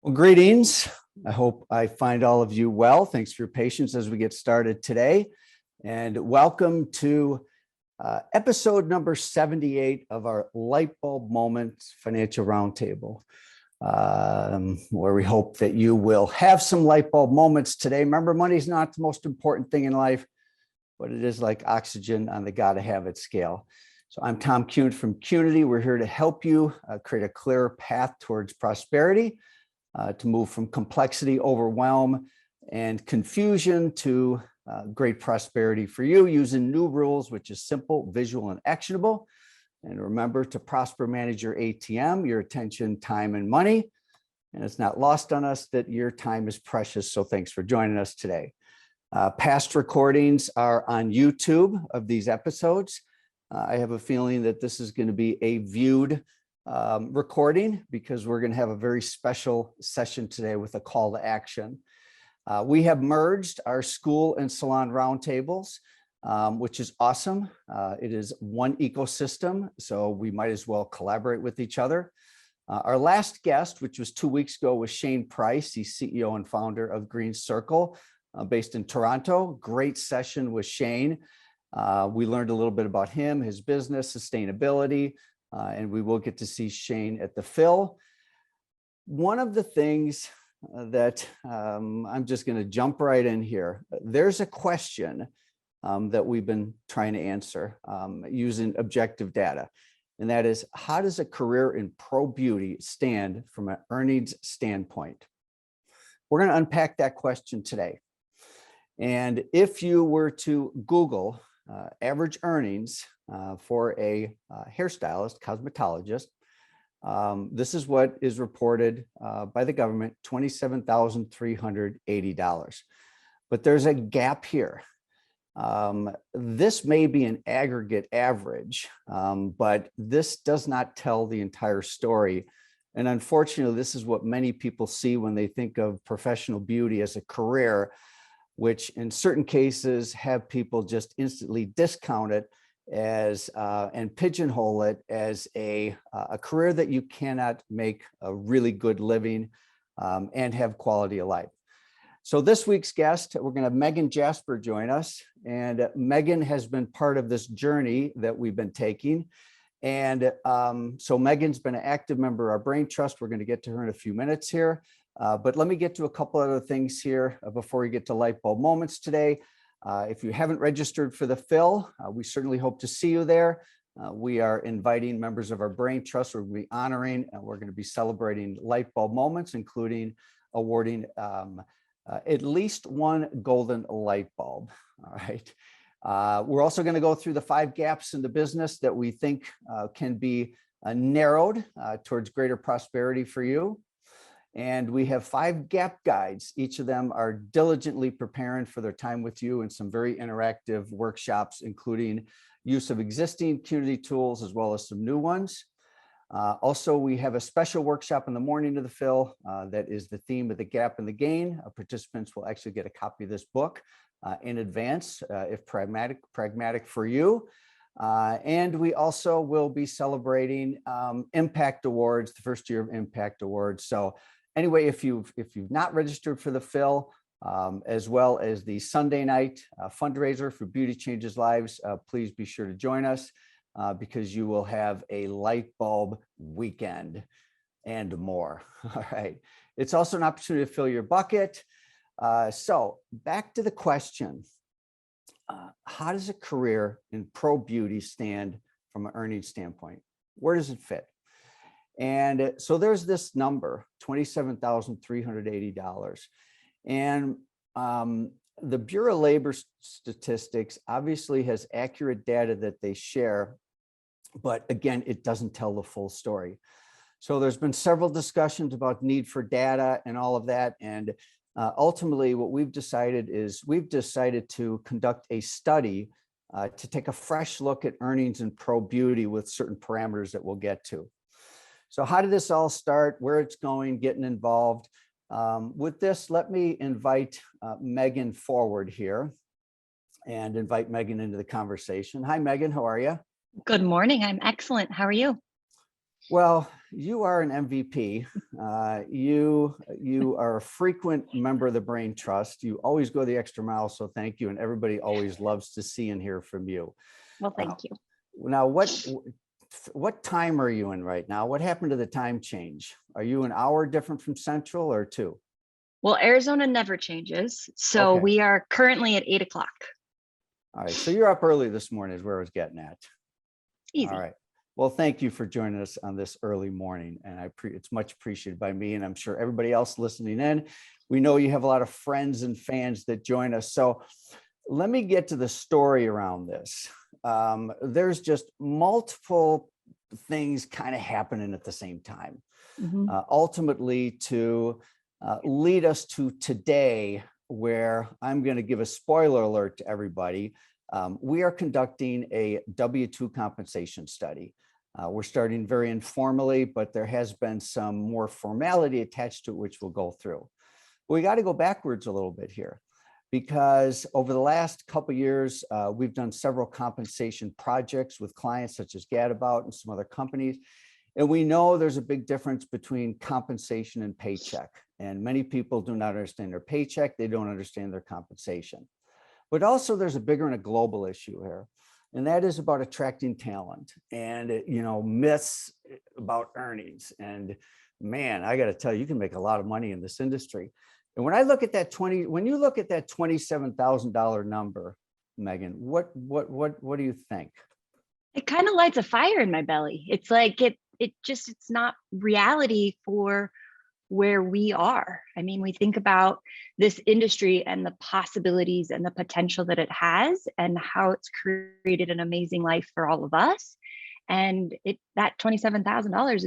Well, greetings. I hope I find all of you well. Thanks for your patience as we get started today. And welcome to episode number 78 of our Light Bulb Moments Financial Roundtable, where we hope that you will have some light bulb moments today. Remember, money is not the most important thing in life, but it is like oxygen on the gotta have it scale. So I'm Tom Kuhn from Qnity. We're here to help you create a clearer path towards prosperity. To move from complexity, overwhelm, and confusion to great prosperity for you using new rules, which is simple, visual, and actionable. And remember to prosper manage your ATM, your attention, time, and money. And it's not lost on us that your time is precious. So thanks for joining us today. Past recordings are on YouTube of these episodes. I have a feeling that this is going to be a viewed recording because we're going to have a very special session today with a call to action. We have merged our school and salon roundtables, which is awesome. It is one ecosystem, so we might as well collaborate with each other. Our last guest, which was 2 weeks ago, was Shane Price. He's CEO and founder of Green Circle, based in Toronto. Great session with Shane. We learned a little bit about him, his business, sustainability, and we will get to see Shane at the Phil. One of the things that I'm just going to jump right in here. There's a question that we've been trying to answer using objective data. And that is, how does a career in pro beauty stand from an earnings standpoint? We're going to unpack that question today. And if you were to Google average earnings for a hairstylist, cosmetologist, this is what is reported by the government, $27,380. But there's a gap here. This may be an aggregate average, but this does not tell the entire story. And unfortunately, this is what many people see when they think of professional beauty as a career, which in certain cases have people just instantly discount it as and pigeonhole it as a career that you cannot make a really good living and have quality of life. So this week's guest, we're going to have Megan Jasper join us. And Megan has been part of this journey that we've been taking. And so Megan's been an active member of our Brain Trust. We're going to get to her in a few minutes here. But let me get to a couple other things here before we get to light bulb moments today. If you haven't registered for the Phil, we certainly hope to see you there. We are inviting members of our Brain Trust. We're going to be honoring and we're going to be celebrating light bulb moments, including awarding at least one golden light bulb. All right. We're also going to go through the 5 gaps in the business that we think can be narrowed towards greater prosperity for you. And we have 5 gap guides. Each of them are diligently preparing for their time with you in some very interactive workshops, including use of existing Qnity tools as well as some new ones. Also, we have a special workshop in the morning of the Phil that is the theme of the gap and the gain. Participants will actually get a copy of this book in advance if pragmatic for you. And we also will be celebrating Impact Awards, the first year of Impact Awards. So anyway, if you've not registered for the Phil, as well as the Sunday night fundraiser for Beauty Changes Lives, please be sure to join us because you will have a light bulb weekend and more. All right. It's also an opportunity to fill your bucket. So back to the question, how does a career in pro beauty stand from an earnings standpoint? Where does it fit? And so there's this number, $27,380. And the Bureau of Labor Statistics obviously has accurate data that they share, but again, it doesn't tell the full story. So there's been several discussions about need for data and all of that. And ultimately, what we've decided is to conduct a study to take a fresh look at earnings in pro beauty with certain parameters that we'll get to. So how did this all start, where it's going, getting involved? With this, let me invite Megan forward here and invite Megan into the conversation. Hi, Megan, how are you? Good morning. I'm excellent. How are you? Well, you are an MVP. You are a frequent member of the Brain Trust. You always go the extra mile, so thank you. And everybody always loves to see and hear from you. Well, Uh, thank you. Now, what time are you in right now? What happened to the time change? Are you an hour different from Central or two? Well, Arizona never changes. So Okay. we are currently at 8 o'clock. All right. So you're up early this morning is where I was getting at. All Easy. right. Well, thank you for joining us on this early morning. And it's much appreciated by me, and I'm sure everybody else listening in. We know you have a lot of friends and fans that join us. So let me get to the story around this. There's just multiple things kind of happening at the same time, Mhm. ultimately to lead us to today, where I'm going to give a spoiler alert to everybody. We are conducting a W-2 compensation study. We're starting very informally, but there has been some more formality attached to it, which we'll go through. We got to go backwards a little bit here, because over the last couple of years, we've done several compensation projects with clients such as Gadabout and some other companies. And we know there's a big difference between compensation and paycheck. And many people do not understand their paycheck. They don't understand their compensation. But also there's a bigger and a global issue here. And that is about attracting talent and, myths about earnings. And man, I got to tell you, you can make a lot of money in this industry. And when I look at that when you look at that $27,000 number, Megan, what do you think? It kind of lights a fire in my belly. It's like it's not reality for where we are. I mean, we think about this industry and the possibilities and the potential that it has and how it's created an amazing life for all of us. And that $27,000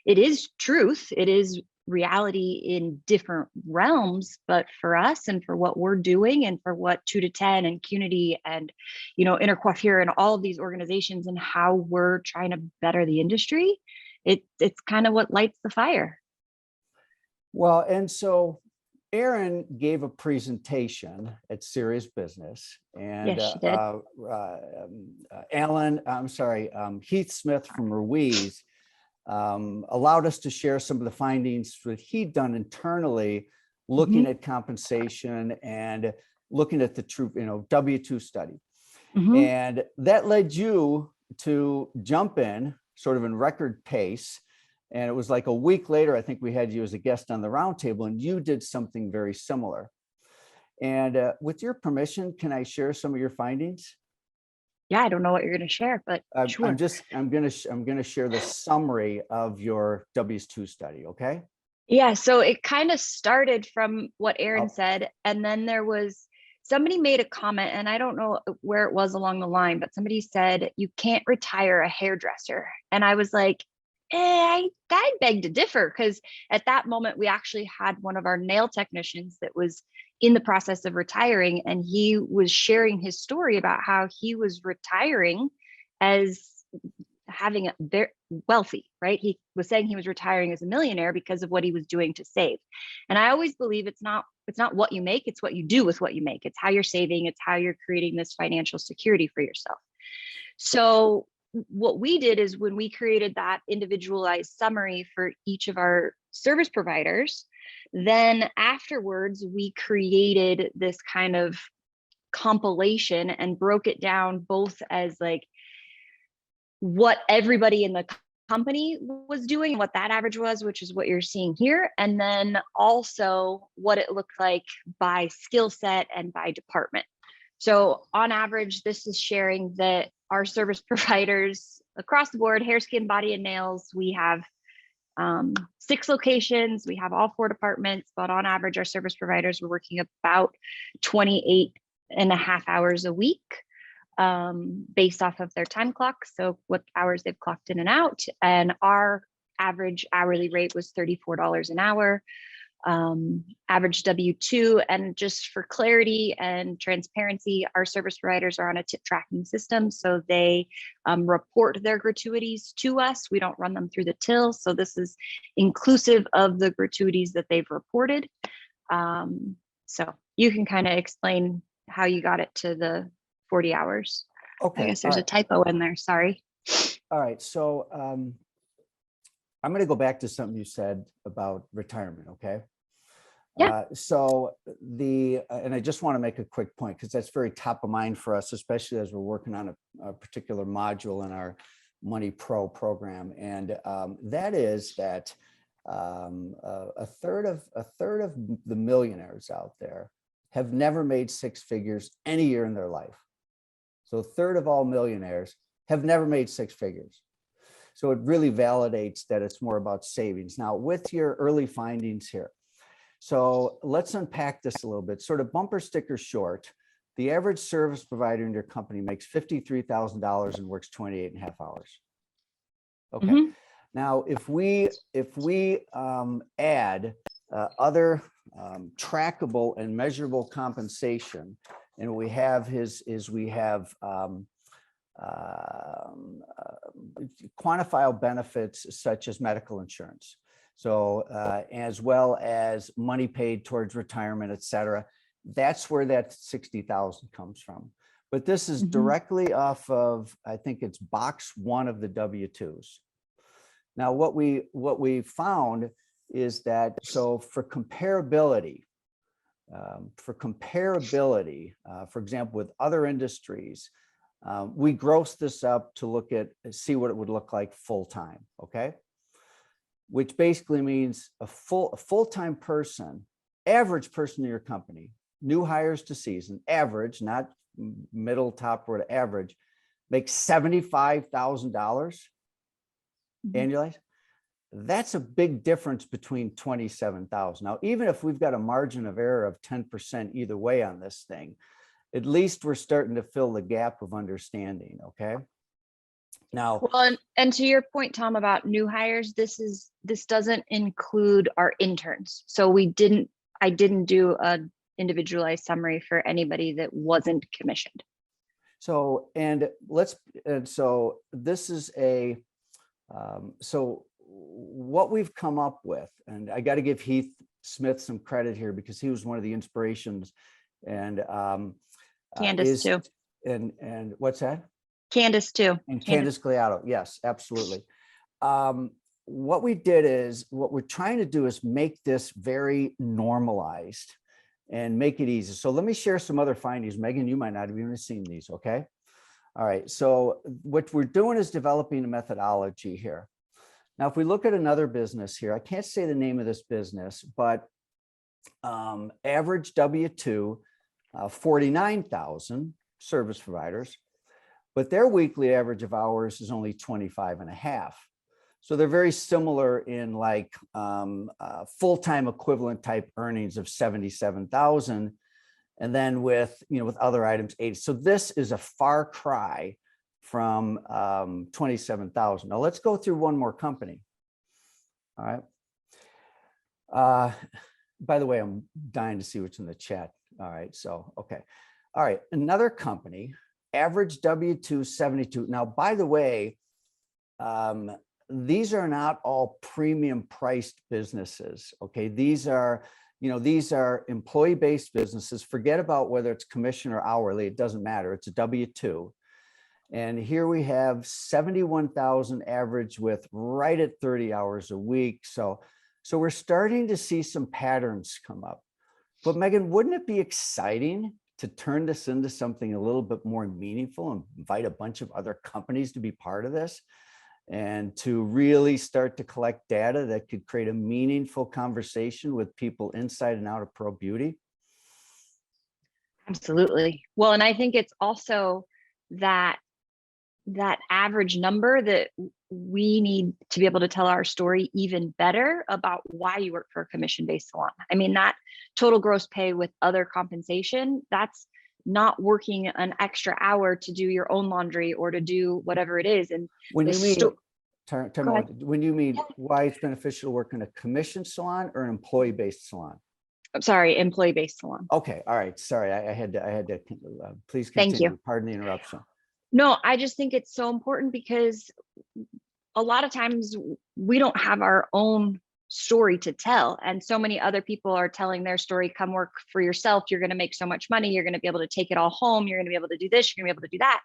is truth. It is reality in different realms, but for us and for what we're doing and for what 2 to 10 and Qnity and Intercoiffure and all of these organizations and how we're trying to better the industry, it's kind of what lights the fire. Well, and so Erin gave a presentation at Serious Business, and Yes, she did. Heath Smith from Ruiz allowed us to share some of the findings that he'd done internally, looking Mhm. at compensation and looking at the true, W-2 study. Mhm. And that led you to jump in sort of in record pace. And it was like a week later, I think we had you as a guest on the roundtable, and you did something very similar. And with your permission, can I share some of your findings? Yeah, I don't know what you're going to share, but sure. I'm gonna share the summary of your W-2 study. Okay. Yeah, so it kind of started from what Aaron Oh, said, and then there was somebody made a comment, and I don't know where it was along the line, but somebody said you can't retire a hairdresser, and I was like, I beg to differ, because at that moment we actually had one of our nail technicians that was in the process of retiring, and he was sharing his story about how he was retiring as having a very wealthy, right? He was saying he was retiring as a millionaire because of what he was doing to save. And I always believe it's not what you make, it's what you do with what you make. It's how you're saving, it's how you're creating this financial security for yourself. So what we did is when we created that individualized summary for each of our service providers, then afterwards we created this kind of compilation and broke it down both as like what everybody in the company was doing, what that average was, which is what you're seeing here, and then also what it looked like by skill set and by department. So on average, this is sharing that our service providers across the board, hair, skin, body, and nails, we have 6 locations, we have all 4 departments, but on average, our service providers were working about 28.5 hours a week, based off of their time clock. So what hours they've clocked in and out. And our average hourly rate was $34 an hour, average W-2. And just for clarity and transparency, our service providers are on a tip tracking system. So they report their gratuities to us. We don't run them through the till. So this is inclusive of the gratuities that they've reported. So you can kind of explain how you got it to the 40 hours. okay. I guess there's a typo in there. Sorry. All right. So I'm going to go back to something you said about retirement. Okay. Yeah. And I just want to make a quick point because that's very top of mind for us, especially as we're working on a particular module in our Money Pro program. And that is that a third of the millionaires out there have never made six figures any year in their life. So a third of all millionaires have never made six figures. So it really validates that it's more about savings. Now, with your early findings here, so let's unpack this a little bit. Sort of bumper sticker short, the average service provider in your company makes $53,000 and works 28 and a half hours. Okay. Mm-hmm. Now, if we add other trackable and measurable compensation, and what we have quantifiable benefits such as medical insurance. So as well as money paid towards retirement, et cetera, that's where that 60,000 comes from. But this is directly off of, I think it's box 1 of the W-2s. Now, what we found is that, so for comparability, for example, with other industries, we grossed this up to see what it would look like full-time, okay? Which basically means a full-time person, average person in your company, new hires to season, average, not middle, top, or average, makes $75,000 annualized. That's a big difference between 27,000. Now, even if we've got a margin of error of 10% either way on this thing, at least we're starting to fill the gap of understanding. Okay. Now, well, and to your point, Tom, about new hires, this doesn't include our interns. So I didn't do an individualized summary for anybody that wasn't commissioned. So this is so what we've come up with, and I got to give Heath Smith some credit here because he was one of the inspirations, and Candace too. And what's that? Candace too. And Candace Gliato. Yes, absolutely. What we're trying to do is make this very normalized and make it easy. So let me share some other findings. Megan, you might not have even seen these. Okay. All right. So what we're doing is developing a methodology here. Now, if we look at another business here, I can't say the name of this business, but average W-2, 49,000 service providers, but their weekly average of hours is only 25 and a half. So they're very similar in like full-time equivalent type earnings of 77,000. And then with other items, 80. So this is a far cry from 27,000. Now let's go through one more company. All right. By the way, I'm dying to see what's in the chat. All right. So, okay. All right. Another company, average W-2 72. Now, by the way, these are not all premium priced businesses. Okay. These are employee-based businesses. Forget about whether it's commission or hourly. It doesn't matter. It's a W-2. And here we have 71,000 average with right at 30 hours a week. So we're starting to see some patterns come up. But Megan, wouldn't it be exciting to turn this into something a little bit more meaningful and invite a bunch of other companies to be part of this and to really start to collect data that could create a meaningful conversation with people inside and out of Pro Beauty? Absolutely. Well, and I think it's also that average number that we need to be able to tell our story even better about why you work for a commission-based salon. I mean, that total gross pay with other compensation, that's not working an extra hour to do your own laundry or to do whatever it is. And when you mean why it's beneficial to work in a commission salon or an employee-based salon? I'm sorry, employee-based salon. Okay. All right. Sorry. I had to please continue. Thank you. Pardon the interruption. No, I just think it's so important because a lot of times we don't have our own story to tell. And so many other people are telling their story. Come work for yourself. You're going to make so much money. You're going to be able to take it all home. You're going to be able to do this. You're going to be able to do that.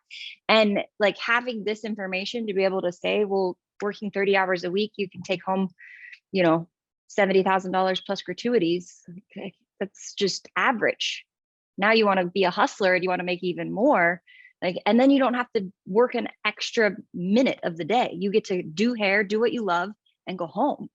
And like having this information to be able to say, well, working 30 hours a week, you can take home, you know, $70,000 plus gratuities. That's just average. Now you want to be a hustler and you want to make even more. Like, and then you don't have to work an extra minute of the day. You get to do hair, do what you love, and go home.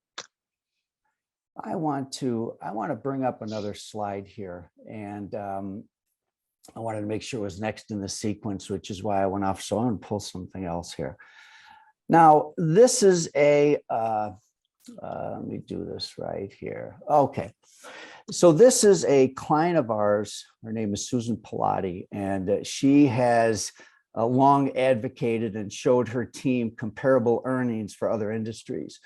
I want to bring up another slide here, and I wanted to make sure it was next in the sequence, which is why I went off. So I'm going to pull something else here. Now, this is a, let me do this right here. Okay. So this is a client of ours. Her name is Susan Pilati, and she has long advocated and showed her team comparable earnings for other industries.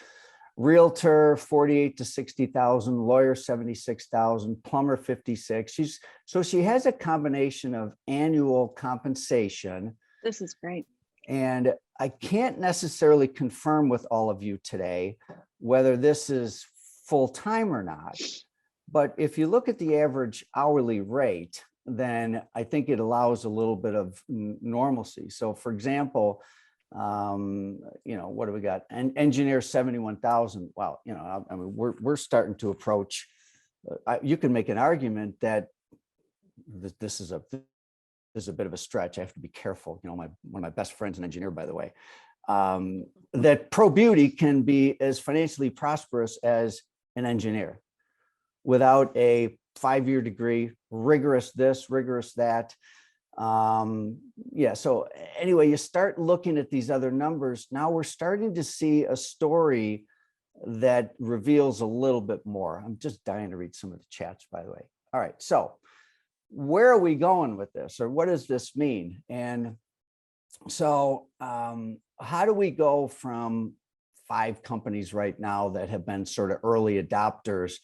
Realtor 48 to 60,000, lawyer 76,000, plumber 56. So she has a combination of annual compensation. This is great. And I can't necessarily confirm with all of you today whether this is full-time or not. But if you look at the average hourly rate, then I think it allows a little bit of normalcy. So for example, you know, what do we got? Engineer 71,000. Wow, you know, I mean, we're starting to approach. You can make an argument that this is a bit of a stretch. I have to be careful. You know, one of my best friends, an engineer, by the way, that pro beauty can be as financially prosperous as an engineer without a 5-year degree, rigorous this, rigorous that. Yeah, so anyway, you start looking at these other numbers. Now we're starting to see a story that reveals a little bit more. I'm just dying to read some of the chats, by the way. All right, so where are we going with this, or what does this mean? And so how do we go from 5 companies right now that have been sort of early adopters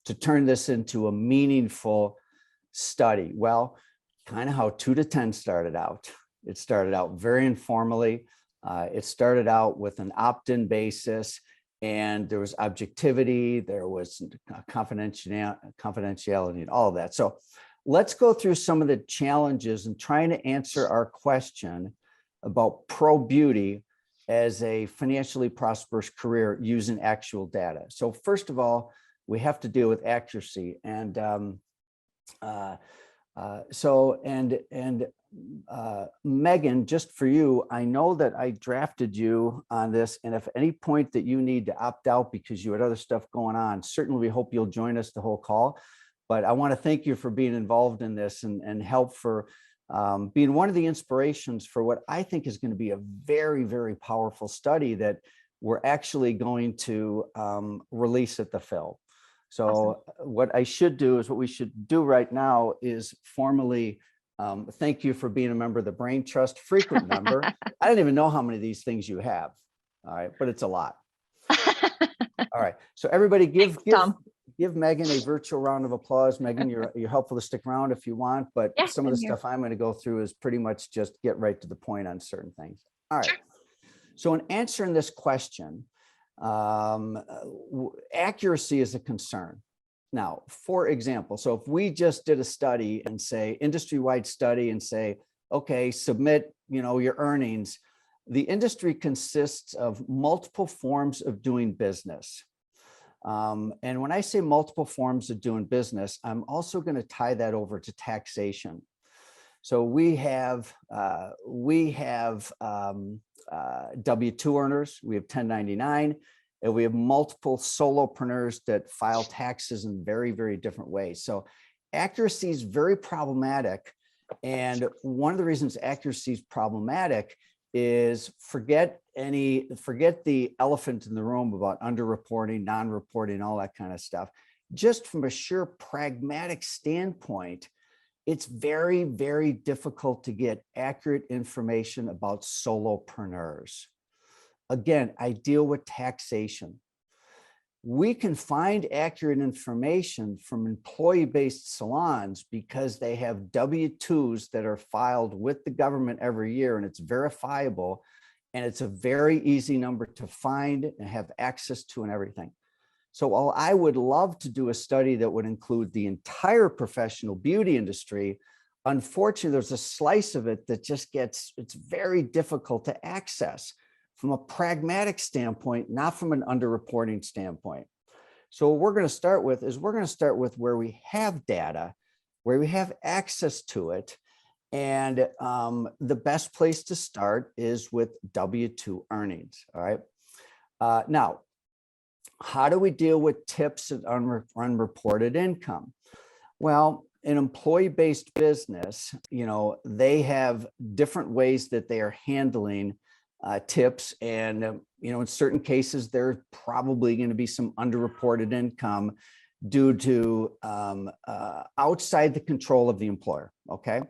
to turn this into a meaningful study? Well, kind of how 2 to 10 started out. It started out very informally. It started out with an opt-in basis, and there was objectivity, there was confidentiality and all of that. So let's go through some of the challenges and trying to answer our question about pro beauty as a financially prosperous career using actual data. So first of all, we have to deal with accuracy. And Megan, just for you, I know that I drafted you on this, and if at any point that you need to opt out because you had other stuff going on, certainly we hope you'll join us the whole call. But I want to thank you for being involved in this and help for being one of the inspirations for what I think is going to be a very, very powerful study that we're actually going to release at the Phil. So awesome. What I should do is what we should do right now is formally thank you for being a member of the Brain Trust, frequent member. I don't even know how many of these things you have. All right, but it's a lot. All right, so everybody give Megan a virtual round of applause. Megan, you're helpful to stick around if you want, but yeah, some of the stuff I'm going to go through is pretty much just get right to the point on certain things. All right. So in answering this question, accuracy is a concern. Now, for example, so if we just did a study and say industry-wide study and say, okay, submit, you know, your earnings, the industry consists of multiple forms of doing business. And when I say multiple forms of doing business, I'm also going to tie that over to taxation. So we have W-2 earners, we have 1099, and we have multiple solopreneurs that file taxes in very, very different ways. So accuracy is very problematic. And one of the reasons accuracy is problematic is forget the elephant in the room about underreporting, non-reporting, all that kind of stuff. Just from a sheer pragmatic standpoint, it's very, very difficult to get accurate information about solopreneurs. Again, I deal with taxation. We can find accurate information from employee-based salons because they have W-2s that are filed with the government every year, and it's verifiable, and it's a very easy number to find and have access to and everything. So while I would love to do a study that would include the entire professional beauty industry, unfortunately, there's a slice of it that just it's very difficult to access. from a pragmatic standpoint, not from an underreporting standpoint. So what we're going to start with is we're going to start with where we have data, where we have access to it. And the best place to start is with W-2 earnings. All right. Now, how do we deal with tips and unreported income? Well, an employee-based business, they have different ways that they are handling tips. And, in certain cases, there's probably going to be some underreported income due to outside the control of the employer. Okay.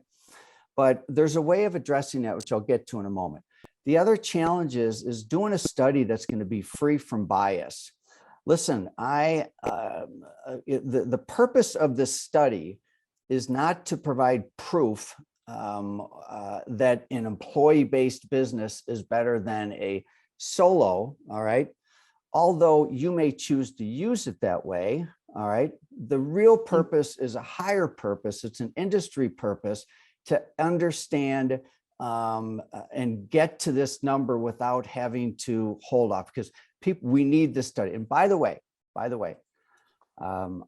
But there's a way of addressing that, which I'll get to in a moment. The other challenge is doing a study that's going to be free from bias. Listen, the purpose of this study is not to provide proof that an employee-based business is better than a solo, all right? Although you may choose to use it that way, all right? The real purpose is a higher purpose. It's an industry purpose to understand and get to this number without having to hold off, because we need this study. And by the way,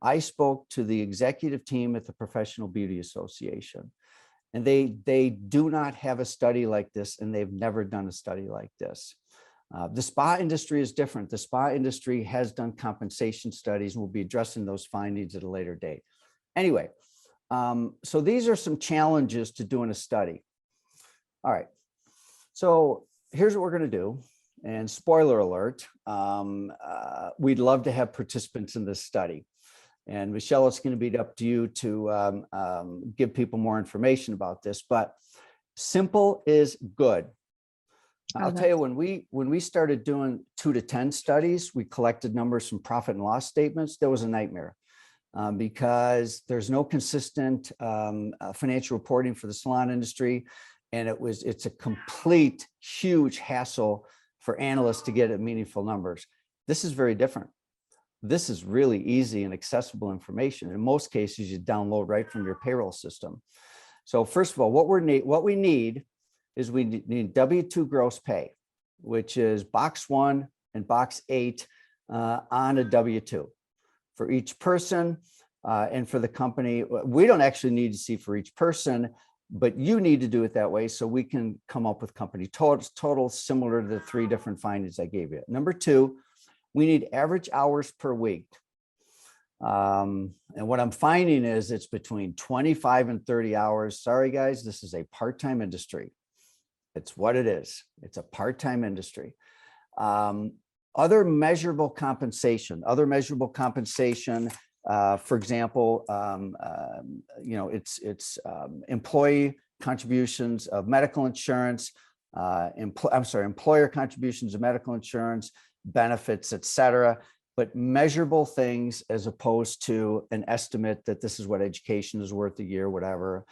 I spoke to the executive team at the Professional Beauty Association, and they do not have a study like this, and they've never done a study like this. The spa industry is different. The spa industry has done compensation studies, and we'll be addressing those findings at a later date. Anyway, so these are some challenges to doing a study. All right, so here's what we're going to do. And spoiler alert, we'd love to have participants in this study. And Michelle, it's going to be up to you to give people more information about this, but simple is good. I'll tell you, when we started doing 2 to 10 studies, we collected numbers from profit and loss statements. That was a nightmare because there's no consistent financial reporting for the salon industry. And it's a complete, huge hassle for analysts to get at meaningful numbers. This is very different. This is really easy and accessible information. In most cases, you download right from your payroll system. So first of all, what we need is we need W-2 gross pay, which is box 1 and box 8 on a W-2 for each person and for the company. We don't actually need to see for each person, but you need to do it that way so we can come up with company totals similar to the 3 different findings I gave you. Number 2, we need average hours per week. And what I'm finding is it's between 25 and 30 hours. Sorry, guys, this is a part-time industry. It's what it is. It's a part-time industry. Other measurable compensation, for example, it's employee contributions of medical insurance, employer contributions of medical insurance, benefits, et cetera, but measurable things as opposed to an estimate that this is what education is worth a year, whatever.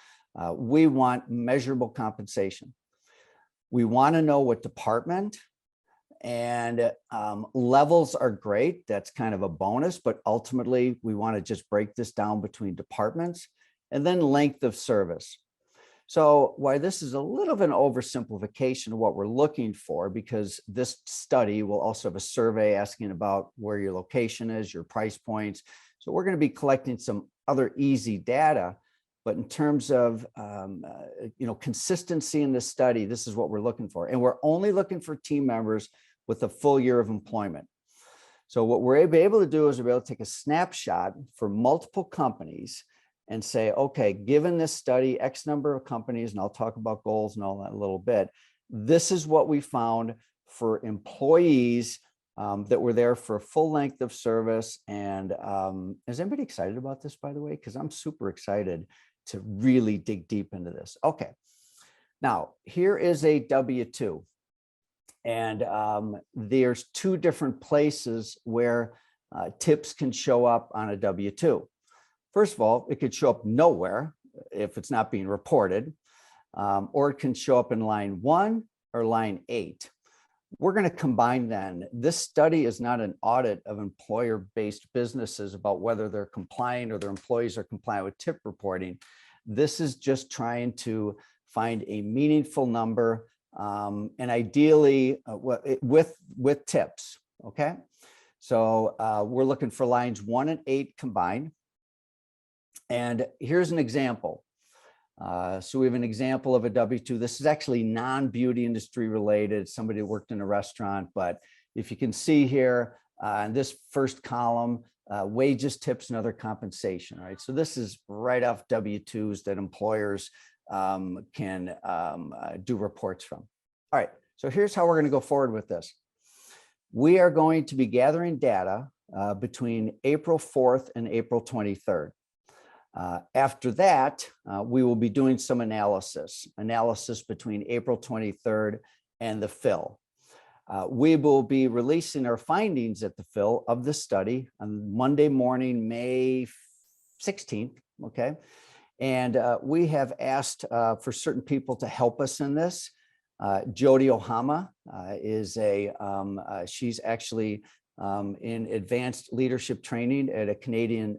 We want measurable compensation. We want to know what department, and levels are great. That's kind of a bonus, but ultimately we want to just break this down between departments, and then length of service. So why this is a little bit of an oversimplification of what we're looking for, because this study will also have a survey asking about where your location is, your price points. So we're going to be collecting some other easy data, but in terms of consistency in this study, this is what we're looking for. And we're only looking for team members with a full year of employment. So what we're able to do is we're able to take a snapshot for multiple companies and say, okay, given this study, X number of companies, and I'll talk about goals and all that in a little bit, this is what we found for employees that were there for a full length of service. And is anybody excited about this, by the way? Because I'm super excited to really dig deep into this. Okay, now here is a W-2. And there's 2 different places where tips can show up on a W-2. First of all, it could show up nowhere if it's not being reported, or it can show up in line 1 or line 8. We're going to combine then. This study is not an audit of employer-based businesses about whether they're compliant or their employees are compliant with tip reporting. This is just trying to find a meaningful number and ideally with tips. Okay, so we're looking for lines 1 and 8 combined. And here's an example. So we have an example of a W-2. This is actually non-beauty industry related. Somebody who worked in a restaurant, but if you can see here in this first column, wages, tips, and other compensation. Right. So this is right off W-2s that employers can do reports from. All right. So here's how we're going to go forward with this. We are going to be gathering data between April 4th and April 23rd. After that, we will be doing some analysis between April 23rd and the fill. We will be releasing our findings at the fill of the study on Monday morning, May 16th. Okay. And we have asked for certain people to help us in this. Jody Ohama is she's actually in advanced leadership training at a Canadian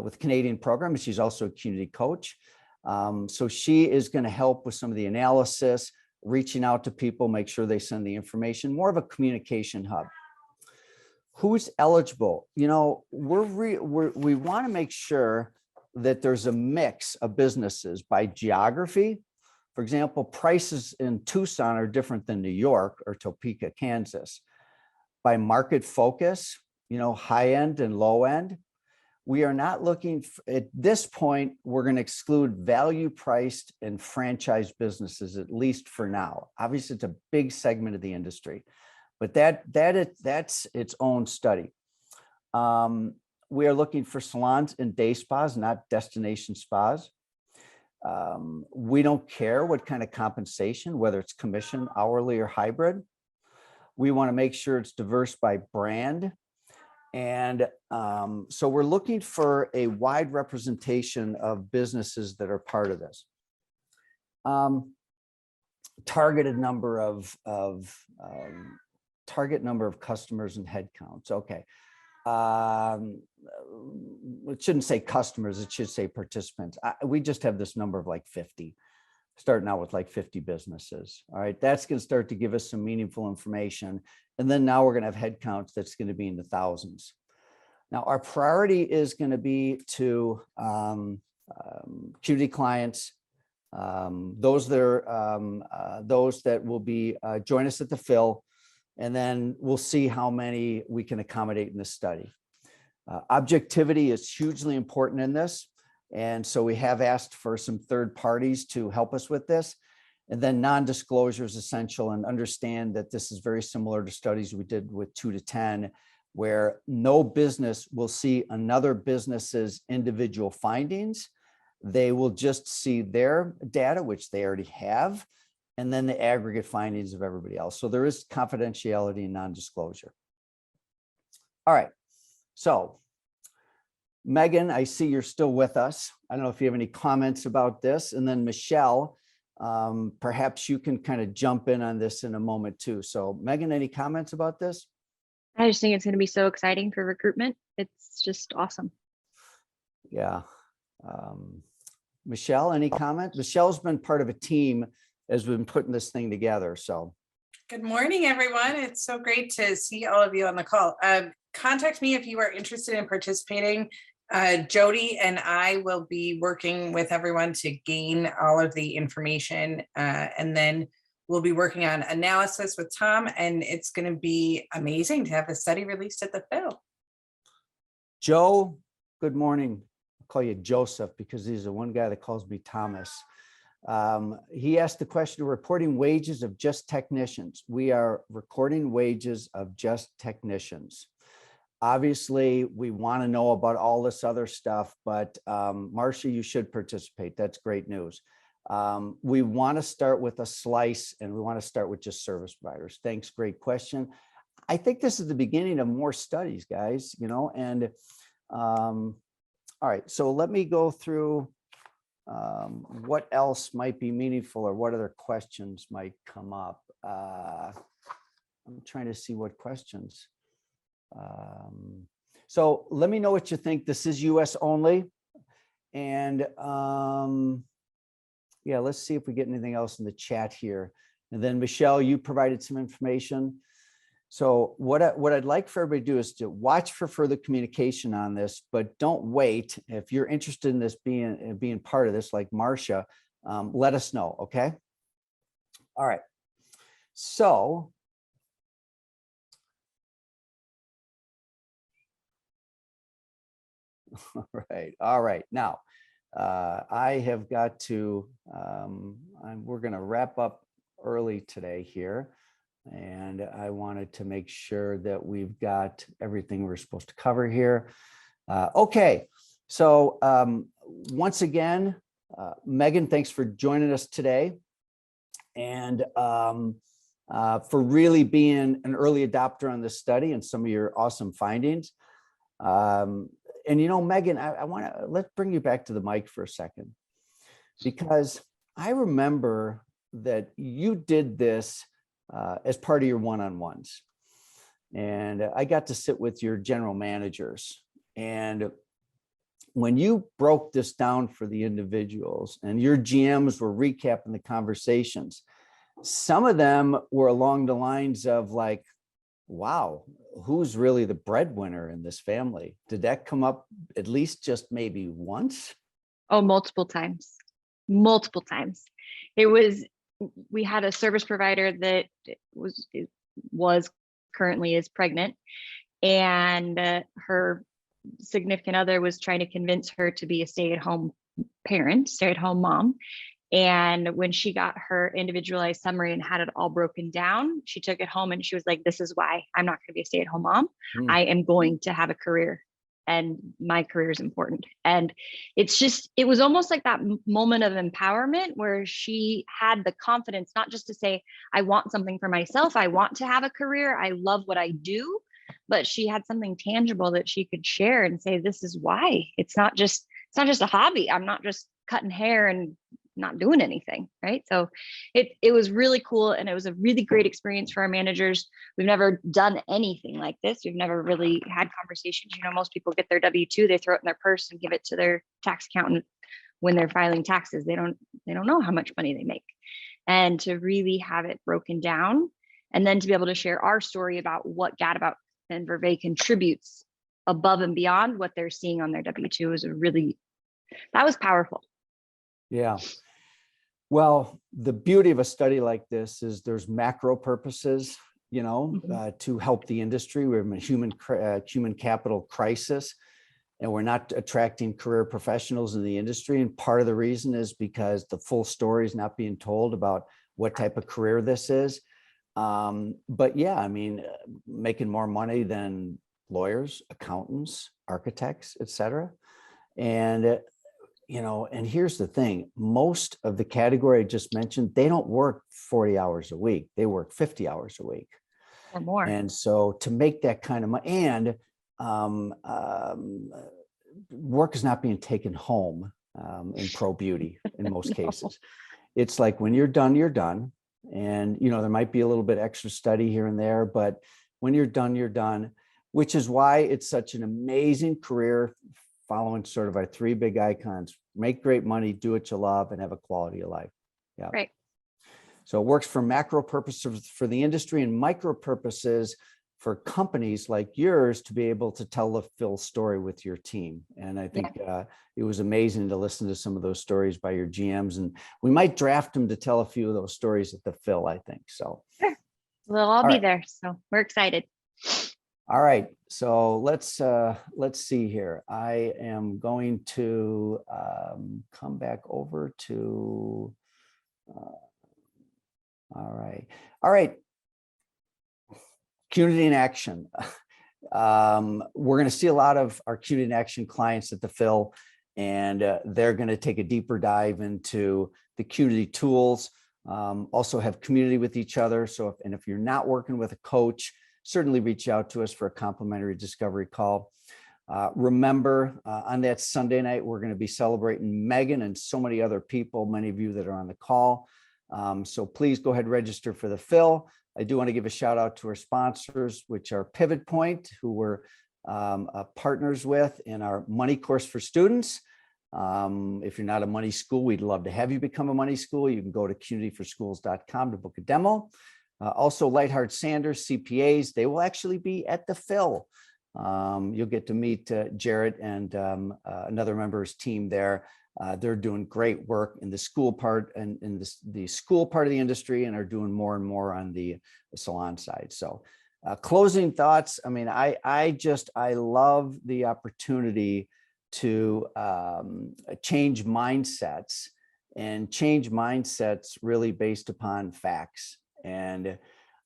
with Canadian program, and she's also a Qnity coach. So she is going to help with some of the analysis, reaching out to people, make sure they send the information, more of a communication hub. Who's eligible? You know, we want to make sure that there's a mix of businesses by geography. For example, prices in Tucson are different than New York or Topeka, Kansas. By market focus, you know, high end and low end. We are not looking at this point, we're going to exclude value priced and franchise businesses, at least for now. Obviously, it's a big segment of the industry, but that's its own study. We are looking for salons and day spas, not destination spas. We don't care what kind of compensation, whether it's commission, hourly, or hybrid. We want to make sure it's diverse by brand. And so we're looking for a wide representation of businesses that are part of this. Target number of customers and headcounts. Okay. It shouldn't say customers, it should say participants. We just have this number of like 50, starting out with like 50 businesses. All right, that's going to start to give us some meaningful information. And then now we're going to have headcounts that's going to be in the thousands. Now, our priority is going to be to Qnity clients, those that will be join us at the fill, and then we'll see how many we can accommodate in this study. Objectivity is hugely important in this. And so we have asked for some third parties to help us with this. And then non-disclosure is essential, and understand that this is very similar to studies we did with 2 to 10, where no business will see another business's individual findings. They will just see their data, which they already have, and then the aggregate findings of everybody else. So there is confidentiality and non-disclosure. All right. So Megan, I see you're still with us. I don't know if you have any comments about this. And then Michelle, perhaps you can kind of jump in on this in a moment too. So Megan, any comments about this? I just think it's going to be so exciting for recruitment. It's just awesome. Yeah. Michelle, any comments? Michelle's been part of a team as we've been putting this thing together. So good morning, everyone. It's so great to see all of you on the call. Contact me if you are interested in participating. Jody and I will be working with everyone to gain all of the information, and then we'll be working on analysis with Tom, and it's going to be amazing to have the study released at the fill. Joe, good morning. I'll call you Joseph because he's the one guy that calls me Thomas. He asked the question of reporting wages of just technicians. We are recording wages of just technicians. Obviously, we want to know about all this other stuff, but Marcia, you should participate. That's great news. We want to start with a slice, and we want to start with just service providers. Thanks, great question. I think this is the beginning of more studies, guys, you know, and all right, so let me go through what else might be meaningful or what other questions might come up. I'm trying to see what questions. So let me know what you think. This is US only. And yeah, let's see if we get anything else in the chat here. And then Michelle, you provided some information. So what I'd like for everybody to do is to watch for further communication on this, but don't wait. If you're interested in this being part of this, like Marcia, let us know, okay? All right. So all right. Now, I have got to, we're going to wrap up early today here. And I wanted to make sure that we've got everything we're supposed to cover here. Okay, so once again, Megan, thanks for joining us today and for really being an early adopter on this study and some of your awesome findings. And Megan, I want to let's bring you back to the mic for a second, because I remember that you did this as part of your one-on-ones. And I got to sit with your general managers. And when you broke this down for the individuals and your GMs were recapping the conversations, some of them were along the lines of like, wow, who's really the breadwinner in this family? Did that come up at least just maybe once? Oh, multiple times. We had a service provider that was currently is pregnant, and her significant other was trying to convince her to be a stay-at-home parent, stay-at-home mom. And when she got her individualized summary and had it all broken down, she took it home and she was like, this is why I'm not going to be a stay-at-home mom. I am going to have a career, and my career is important. And it was almost like that moment of empowerment where she had the confidence, not just to say, I want something for myself, I want to have a career, I love what I do, but she had something tangible that she could share and say, this is why. It's not just a hobby. I'm not just cutting hair and not doing anything, right? So it was really cool, and it was a really great experience for our managers. We've never done anything like this. We've never really had conversations. Most people get their W-2, they throw it in their purse and give it to their tax accountant when they're filing taxes. They don't know how much money they make. And to really have it broken down, and then to be able to share our story about what Gadabout and Verve contributes above and beyond what they're seeing on their W-2 that was powerful. Yeah. Well, the beauty of a study like this is there's macro purposes, to help the industry. We're in a human capital crisis, and we're not attracting career professionals in the industry. And part of the reason is because the full story is not being told about what type of career this is. But yeah, making more money than lawyers, accountants, architects, et cetera. And and here's the thing, most of the category I just mentioned, they don't work 40 hours a week. They work 50 hours a week or more. And so to make that kind of money, and work is not being taken home in pro beauty in most cases. It's like when you're done, you're done. And, there might be a little bit extra study here and there, but when you're done, which is why it's such an amazing career, following sort of our three big icons: make great money, do what you love, and have a quality of life. Yeah. Right. So it works for macro purposes for the industry and micro purposes for companies like yours to be able to tell the Phil story with your team. And I think it was amazing to listen to some of those stories by your GMs, and we might draft them to tell a few of those stories at the Phil, I think. So sure. We'll all be there. So we're excited. All right, so let's see here. I am going to come back over to. All right. Qnity in action. We're going to see a lot of our Qnity in action clients at the Phil, and they're going to take a deeper dive into the Qnity tools. Also have community with each other. So if you're not working with a coach, certainly reach out to us for a complimentary discovery call. Remember, on that Sunday night, we're going to be celebrating Megan and so many other people, many of you that are on the call. So please go ahead and register for the Phil. I do want to give a shout out to our sponsors, which are Pivot Point, who we're partners with in our money course for students. If you're not a money school, we'd love to have you become a money school. You can go to qnityforschools.com to book a demo. Also, Lightheart Sanders, CPAs, they will actually be at the Phil. You'll get to meet Jarrett and another member of his team there. They're doing great work in the school part and in the school part of the industry, and are doing more and more on the salon side. So closing thoughts. I mean, I love the opportunity to change mindsets, and change mindsets really based upon facts. And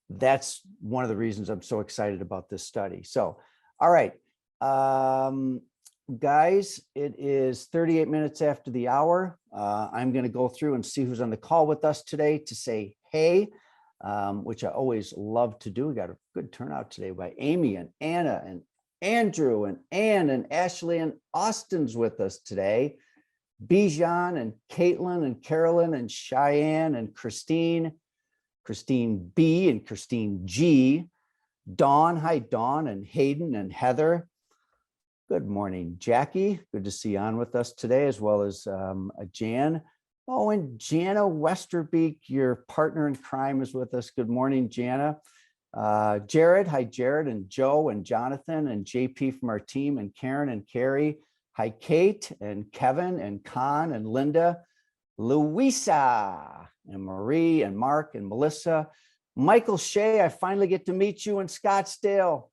that's one of the reasons I'm so excited about this study. So, all right. Guys, it is 38 minutes after the hour. I'm going to go through and see who's on the call with us today to say hey, which I always love to do. We got a good turnout today by Amy and Anna and Andrew and Ann and Ashley and Austin's with us today. Bijan and Caitlin and Carolyn and Cheyenne and Christine B and Christine G. Dawn, hi Dawn, and Hayden and Heather. Good morning, Jackie. Good to see you on with us today, as well as Jan. Oh, and Jana Westerbeek, your partner in crime, is with us. Good morning, Jana. Jared, hi Jared, and Joe and Jonathan and JP from our team, and Karen and Carrie. Hi Kate and Kevin and Con and Linda, Louisa and Marie and Mark and Melissa. Michael Shea, I finally get to meet you in Scottsdale.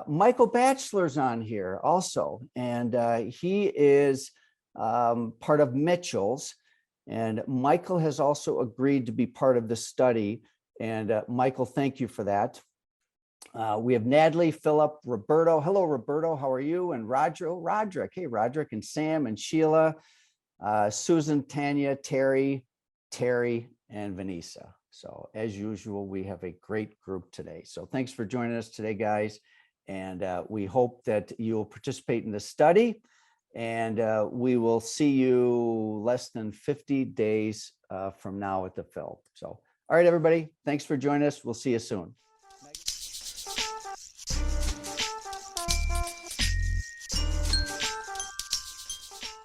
Michael Batchelor's on here also, and he is part of Mitchell's, and Michael has also agreed to be part of the study. And Michael, thank you for that. We have Natalie, Philip, Roberto. Hello, Roberto. How are you? And Roderick. Hey, Roderick, and Sam and Sheila, Susan, Tanya, Terry, and Vanessa. So as usual, we have a great group today. So thanks for joining us today, guys. And we hope that you'll participate in the study. And we will see you less than 50 days from now at the Phil. So, all right, everybody, thanks for joining us. We'll see you soon.